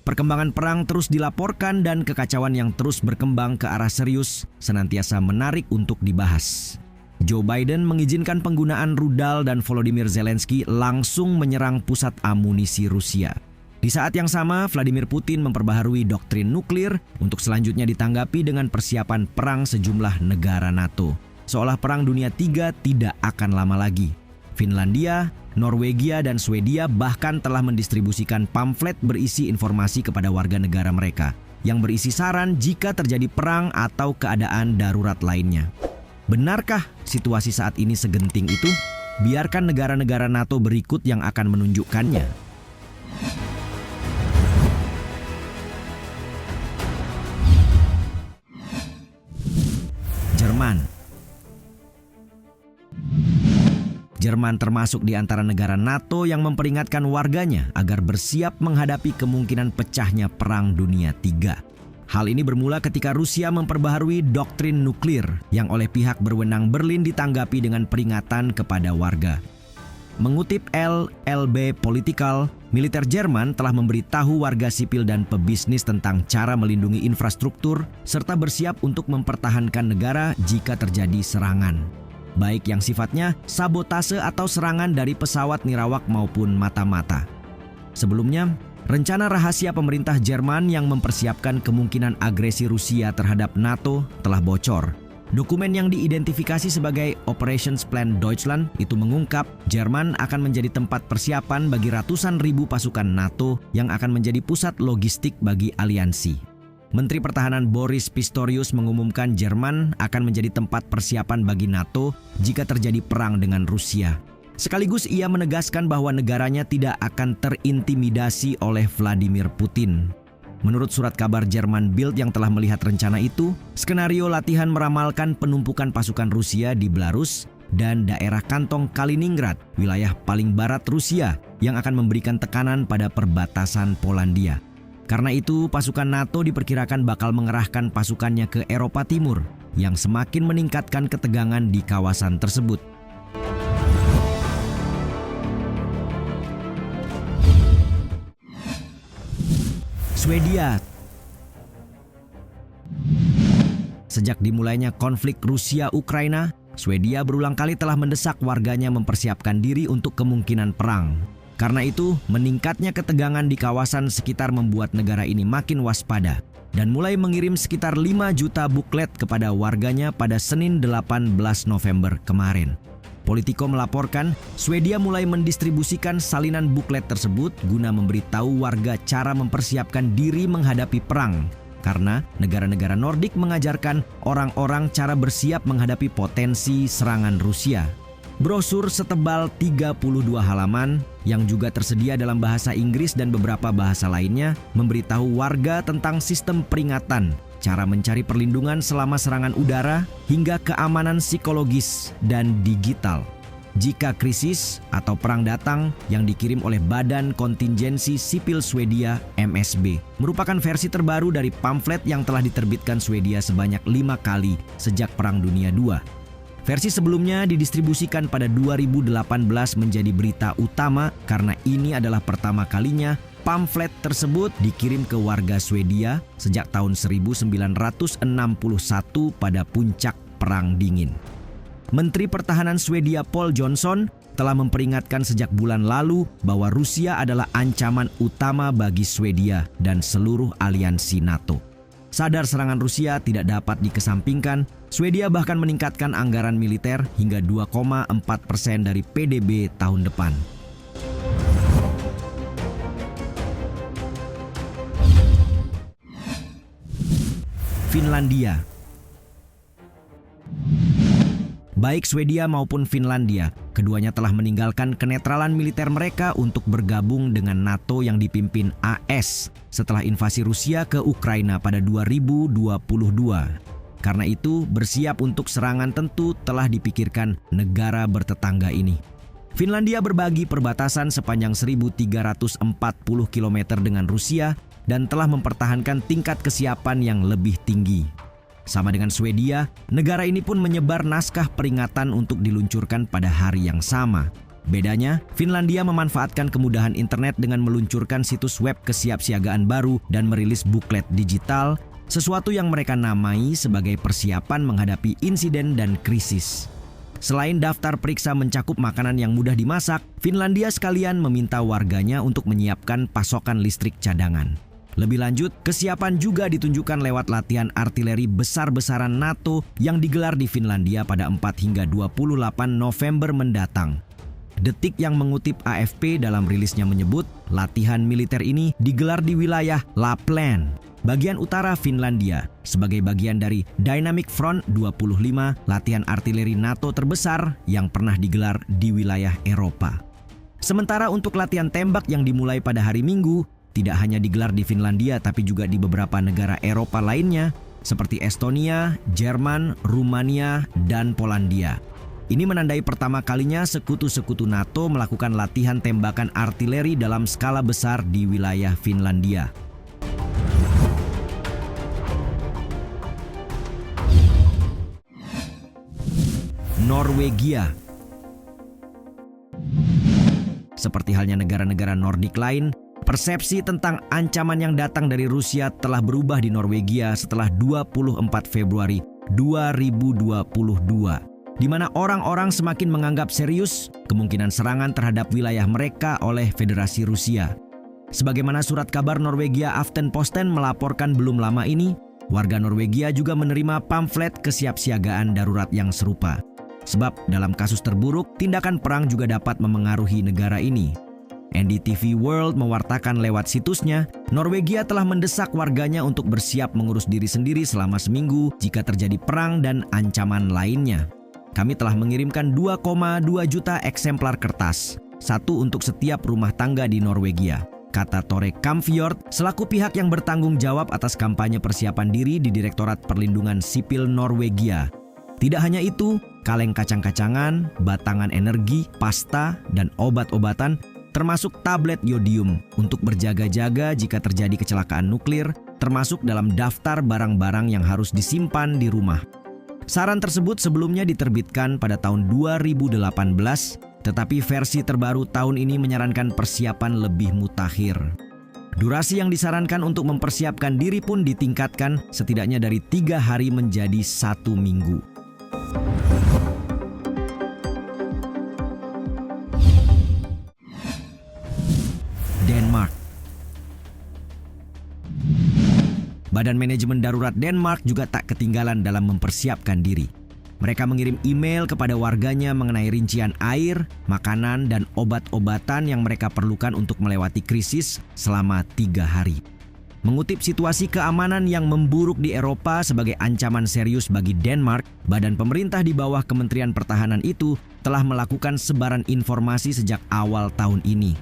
Perkembangan perang terus dilaporkan dan kekacauan yang terus berkembang ke arah serius senantiasa menarik untuk dibahas. Joe Biden mengizinkan penggunaan rudal dan Volodymyr Zelensky langsung menyerang pusat amunisi Rusia. Di saat yang sama, Vladimir Putin memperbaharui doktrin nuklir untuk selanjutnya ditanggapi dengan persiapan perang sejumlah negara NATO. Seolah Perang Dunia III tidak akan lama lagi. Finlandia, Norwegia, dan Swedia bahkan telah mendistribusikan pamflet berisi informasi kepada warga negara mereka yang berisi saran jika terjadi perang atau keadaan darurat lainnya. Benarkah situasi saat ini segenting itu? Biarkan negara-negara NATO berikut yang akan menunjukkannya. Jerman termasuk di antara negara NATO yang memperingatkan warganya agar bersiap menghadapi kemungkinan pecahnya Perang Dunia III. Hal ini bermula ketika Rusia memperbaharui doktrin nuklir yang oleh pihak berwenang Berlin ditanggapi dengan peringatan kepada warga. Mengutip LLB Political, militer Jerman telah memberitahu warga sipil dan pebisnis tentang cara melindungi infrastruktur serta bersiap untuk mempertahankan negara jika terjadi serangan, baik yang sifatnya sabotase atau serangan dari pesawat nirawak maupun mata-mata. Sebelumnya, rencana rahasia pemerintah Jerman yang mempersiapkan kemungkinan agresi Rusia terhadap NATO telah bocor. Dokumen yang diidentifikasi sebagai Operations Plan Deutschland itu mengungkap Jerman akan menjadi tempat persiapan bagi ratusan ribu pasukan NATO yang akan menjadi pusat logistik bagi aliansi. Menteri Pertahanan Boris Pistorius mengumumkan Jerman akan menjadi tempat persiapan bagi NATO jika terjadi perang dengan Rusia. Sekaligus ia menegaskan bahwa negaranya tidak akan terintimidasi oleh Vladimir Putin. Menurut surat kabar Jerman Bild yang telah melihat rencana itu, skenario latihan meramalkan penumpukan pasukan Rusia di Belarus dan daerah kantong Kaliningrad, wilayah paling barat Rusia, yang akan memberikan tekanan pada perbatasan Polandia. Karena itu, pasukan NATO diperkirakan bakal mengerahkan pasukannya ke Eropa Timur, yang semakin meningkatkan ketegangan di kawasan tersebut. Swedia. Sejak dimulainya konflik Rusia-Ukraina, Swedia berulang kali telah mendesak warganya mempersiapkan diri untuk kemungkinan perang. Karena itu, meningkatnya ketegangan di kawasan sekitar membuat negara ini makin waspada dan mulai mengirim sekitar 5 juta buklet kepada warganya pada Senin 18 November kemarin. Politico melaporkan, Swedia mulai mendistribusikan salinan buklet tersebut guna memberitahu warga cara mempersiapkan diri menghadapi perang. Karena negara-negara Nordik mengajarkan orang-orang cara bersiap menghadapi potensi serangan Rusia. Brosur setebal 32 halaman yang juga tersedia dalam bahasa Inggris dan beberapa bahasa lainnya memberitahu warga tentang sistem peringatan, cara mencari perlindungan selama serangan udara, hingga keamanan psikologis dan digital jika krisis atau perang datang, yang dikirim oleh Badan Kontingensi Sipil Swedia (MSB). Merupakan versi terbaru dari pamflet yang telah diterbitkan Swedia sebanyak 5 kali sejak Perang Dunia II. Versi sebelumnya didistribusikan pada 2018 menjadi berita utama karena ini adalah pertama kalinya pamflet tersebut dikirim ke warga Swedia sejak tahun 1961 pada puncak Perang Dingin. Menteri Pertahanan Swedia Paul Johnson telah memperingatkan sejak bulan lalu bahwa Rusia adalah ancaman utama bagi Swedia dan seluruh aliansi NATO. Sadar serangan Rusia tidak dapat dikesampingkan, Swedia bahkan meningkatkan anggaran militer hingga 2,4% dari PDB tahun depan. Finlandia. Baik Swedia maupun Finlandia, keduanya telah meninggalkan kenetralan militer mereka untuk bergabung dengan NATO yang dipimpin AS setelah invasi Rusia ke Ukraina pada 2022. Karena itu, bersiap untuk serangan tentu telah dipikirkan negara bertetangga ini. Finlandia berbagi perbatasan sepanjang 1.340 km dengan Rusia dan telah mempertahankan tingkat kesiapan yang lebih tinggi. Sama dengan Swedia, negara ini pun menyebar naskah peringatan untuk diluncurkan pada hari yang sama. Bedanya, Finlandia memanfaatkan kemudahan internet dengan meluncurkan situs web kesiapsiagaan baru dan merilis buklet digital, sesuatu yang mereka namai sebagai persiapan menghadapi insiden dan krisis. Selain daftar periksa mencakup makanan yang mudah dimasak, Finlandia sekalian meminta warganya untuk menyiapkan pasokan listrik cadangan. Lebih lanjut, kesiapan juga ditunjukkan lewat latihan artileri besar-besaran NATO yang digelar di Finlandia pada 4 hingga 28 November mendatang. Detik yang mengutip AFP dalam rilisnya menyebut, latihan militer ini digelar di wilayah Lapland, bagian utara Finlandia, sebagai bagian dari Dynamic Front 25, latihan artileri NATO terbesar yang pernah digelar di wilayah Eropa. Sementara untuk latihan tembak yang dimulai pada hari Minggu, tidak hanya digelar di Finlandia tapi juga di beberapa negara Eropa lainnya, seperti Estonia, Jerman, Rumania, dan Polandia. Ini menandai pertama kalinya sekutu-sekutu NATO melakukan latihan tembakan artileri dalam skala besar di wilayah Finlandia. Norwegia. Seperti halnya negara-negara Nordik lain, persepsi tentang ancaman yang datang dari Rusia telah berubah di Norwegia setelah 24 Februari 2022. Di mana orang-orang semakin menganggap serius kemungkinan serangan terhadap wilayah mereka oleh Federasi Rusia. Sebagaimana surat kabar Norwegia Aftenposten melaporkan belum lama ini, warga Norwegia juga menerima pamflet kesiapsiagaan darurat yang serupa. Sebab dalam kasus terburuk, tindakan perang juga dapat memengaruhi negara ini. NDTV World mewartakan lewat situsnya, Norwegia telah mendesak warganya untuk bersiap mengurus diri sendiri selama seminggu jika terjadi perang dan ancaman lainnya. Kami telah mengirimkan 2,2 juta eksemplar kertas, satu untuk setiap rumah tangga di Norwegia, kata Tore Kamfjord selaku pihak yang bertanggung jawab atas kampanye persiapan diri di Direktorat Perlindungan Sipil Norwegia. Tidak hanya itu, kaleng kacang-kacangan, batangan energi, pasta, dan obat-obatan, termasuk tablet yodium untuk berjaga-jaga jika terjadi kecelakaan nuklir, termasuk dalam daftar barang-barang yang harus disimpan di rumah. Saran tersebut sebelumnya diterbitkan pada tahun 2018, tetapi versi terbaru tahun ini menyarankan persiapan lebih mutakhir. Durasi yang disarankan untuk mempersiapkan diri pun ditingkatkan setidaknya dari 3 hari menjadi 1 minggu. Denmark. Badan Manajemen Darurat Denmark juga tak ketinggalan dalam mempersiapkan diri. Mereka mengirim email kepada warganya mengenai rincian air, makanan, dan obat-obatan yang mereka perlukan untuk melewati krisis selama 3 hari. Mengutip situasi keamanan yang memburuk di Eropa sebagai ancaman serius bagi Denmark, badan pemerintah di bawah Kementerian Pertahanan itu telah melakukan sebaran informasi sejak awal tahun ini.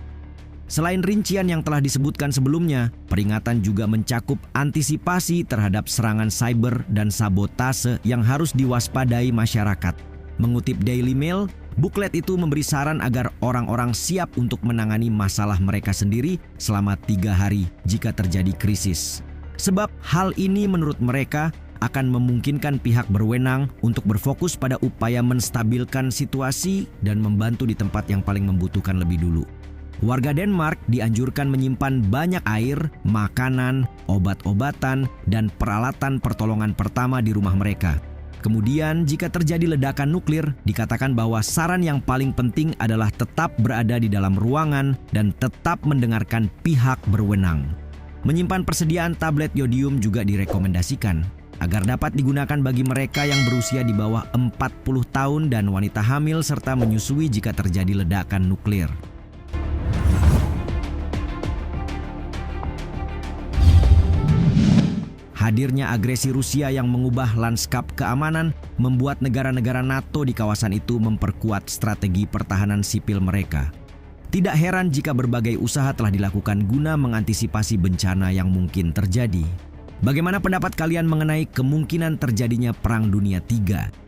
Selain rincian yang telah disebutkan sebelumnya, peringatan juga mencakup antisipasi terhadap serangan cyber dan sabotase yang harus diwaspadai masyarakat. Mengutip Daily Mail, buklet itu memberi saran agar orang-orang siap untuk menangani masalah mereka sendiri selama 3 hari jika terjadi krisis. Sebab hal ini menurut mereka akan memungkinkan pihak berwenang untuk berfokus pada upaya menstabilkan situasi dan membantu di tempat yang paling membutuhkan lebih dulu. Warga Denmark dianjurkan menyimpan banyak air, makanan, obat-obatan, dan peralatan pertolongan pertama di rumah mereka. Kemudian, jika terjadi ledakan nuklir, dikatakan bahwa saran yang paling penting adalah tetap berada di dalam ruangan dan tetap mendengarkan pihak berwenang. Menyimpan persediaan tablet yodium juga direkomendasikan agar dapat digunakan bagi mereka yang berusia di bawah 40 tahun dan wanita hamil serta menyusui jika terjadi ledakan nuklir. Hadirnya agresi Rusia yang mengubah lanskap keamanan membuat negara-negara NATO di kawasan itu memperkuat strategi pertahanan sipil mereka. Tidak heran jika berbagai usaha telah dilakukan guna mengantisipasi bencana yang mungkin terjadi. Bagaimana pendapat kalian mengenai kemungkinan terjadinya Perang Dunia III?